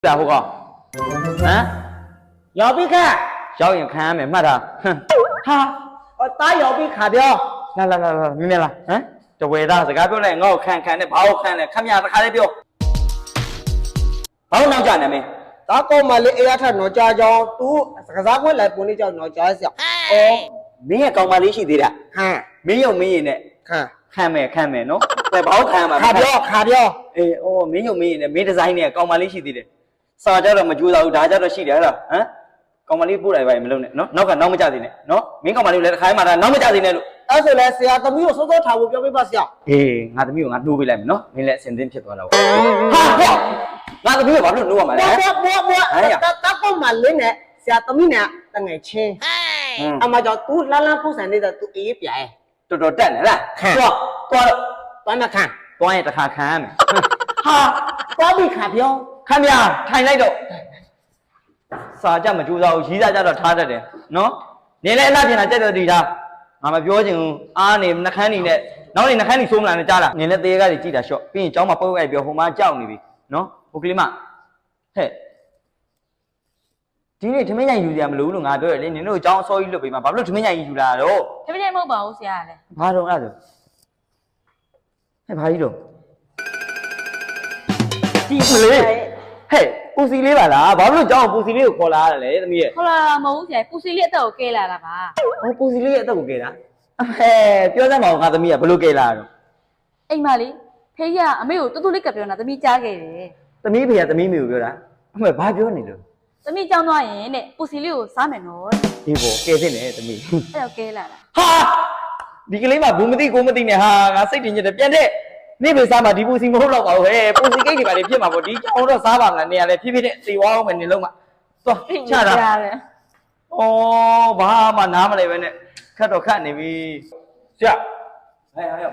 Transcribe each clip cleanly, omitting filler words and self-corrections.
咋不搞？摇币看，小眼看没买它，哼，哈，我打摇币卡掉。来，明白了，这味道这个表来，我看看的，把我看的，看面子看的表，把我弄讲的没？打高嘛哩，哎呀，他弄家教，都这个啥回来不你叫弄家教？哦，没有搞嘛利息的了，看，没有的，看没喏，来把我看嘛，卡掉，哎哦，没有的，没得啥呢，搞嘛利息的了，啥叫都没做到，大家都稀了了，搞嘛利不来外没弄的，喏，那个弄不家的呢，喏，没搞嘛利来开嘛的，弄不家的呢喽。但是来是呀，都没有收到财务表没把下。哎，俺都没有，俺努回来没喏，没来现在撇多了。哈好，俺都没有把路努嘛来。哎呀，打高嘛哩呢，下都没呢，等爱钱。阿妈叫都拉不上的都一边。多站来了，多么看，多也得看没。哈，多没看表，看没啊？看来着。啥家没做到，其他家都差着的，喏，你来那边来这个地方。俺们表情啊，你那看你呢，然后你那看你说么来的家了，你那第一个你记得说，比你找嘛不会表后嘛叫你呗，喏，不可以嘛，嘿，今天他们家有点么路路啊，对，你那个找所以路呗嘛，把路他们家有啦喽，他们家没保险嘞，爬中那就，还爬一种，地不嘞，嘿，不是哩吧啦，把路找不是哩过来了嘞，怎么也？好了，保险不是列都给了吧？哦，不是哩都不给啦，嘿，表姐嘛，我怎么也不路给啦喽。哎妈哩，ဖေးရအမေကိုတူတူလေးကပ်ပြောနေတာသမီးကြားခဲ့တယ် သမီးဖေကသမီးမေကိုပြောတာအမေဘာပြောနေလို့ ။သမီးကြောင်းသွားရင်တဲ့ပူစီလေးကိုစားမယ်နော်တဲ့ ဒီပေါ်ကဲသိနေသမီး ။အဲ့တော့ကဲလာတာ ဟာဒီကလေးမှဘူးမသိကိုမသိနဲ့ဟာငါစိတ်တင်ညစ်တယ်ပြန်တဲ့နေဖေစားမှဒီပူစီမဟုတ်တော့ပါဘူးဟဲ့ပူစီကိတ်တွေပါလေဖြစ်မှာပေါ့ဒီကြောင်တော့စားပါမလားနေရလဲဖြည်းဖြည်းနဲ့သေသွားအောင်မယ်နေလုံးမှာသွား ။ပြင် ချတာ ရတယ် ဩဘာမှနားမလဲပဲနဲ့ခတ်တော့ခတ်နေပြီ ဆရာ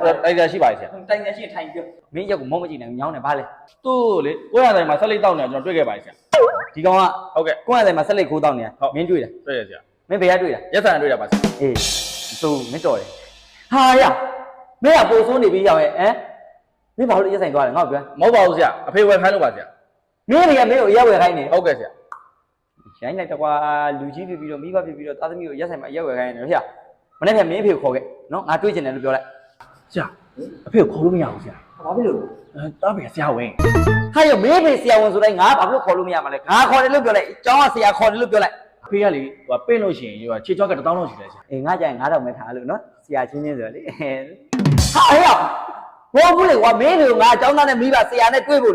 ဟဲ့ တိုက်တာရှိပါရဲ့ဆရာ တိုင်ရရှိထိုင်ပြောမင်းရောက်ကိုမောမကြည့်နိုင်ညောင်းနေပါလေ သူ့လေကိုရတိုင်းမှာဆက်လက်တောက်နေတာကျွန်တော်တွေ့ခဲ့ပါရဲ့ဆရာ ဒီကောင်က ဟုတ်ကဲ့ ကိုယ့်အတိုင်းမှာဆက်လက်ခိုးတောင်းနေတာမင်းတွေ့တယ် တွေ့ရဆရာ မင်းဘယ်ကတွေ့တာ ရက်ဆန်တွေ့ရပါဆရာ အေးသူမင်းတော်တယ်ဟာရမင်းကပိုဆိုးနေပြီရောက်ရဲ့မင်းဘာလို့ရက်ဆိုင်သွားလဲငါ့ကိုပြော မဟုတ်ပါဘူးဆရာအဖေဝယ်ခိုင်းလို့ပါဆရာ မင်းတွေကမင်းကိုရက်ဝယ်ခိုင်းနေ ဟုတ်ကဲ့ဆရာ ရိုင်းလိုက်တော့ကွာလူကြီးဖြစ်ပြီးတော့မိဘဖြစ်ပြီးတော့သားသမီးကိုရက်ဆိုင်မှာရက်ဝယ်ခိုင်းနေတယ်ဟဲ့မနေ့ကမင်းအဖေကိုခေါ်ခဲ့နော်ငါတွေ့ချင်တယ်လို့ပြောလိုက် ဆရာအဖေကိုခေါ်လို့မရဘူးဆရာ ဘာဖြစ်လို့ တားပြီဆရာဝင် ဟာရမင်းအဖေဆရာဝန်ဆိုတိုင်းငါဘာလို့ခေါ်လို့မရမှာလဲငါခေါ်တယ်လို့ပြောလိုက်ကျောင်းကဆရာခေါ်တယ်လို့ပြောလိုက် အဖေကလေဟိုပင့်လို့ရှိရင်ခြေချောက်က1000လောက်ရှိတယ်ဆရာ အေးငါကြရင်9000ပဲထားလို့နော်ဆရာချင်းချင်းဆိုလေဟာဟဲ့ဘောဘူးလေကွာမင်းတို့ငါကျောင်းသားနဲ့မိဘဆရာနဲ့တွေ့ဖို့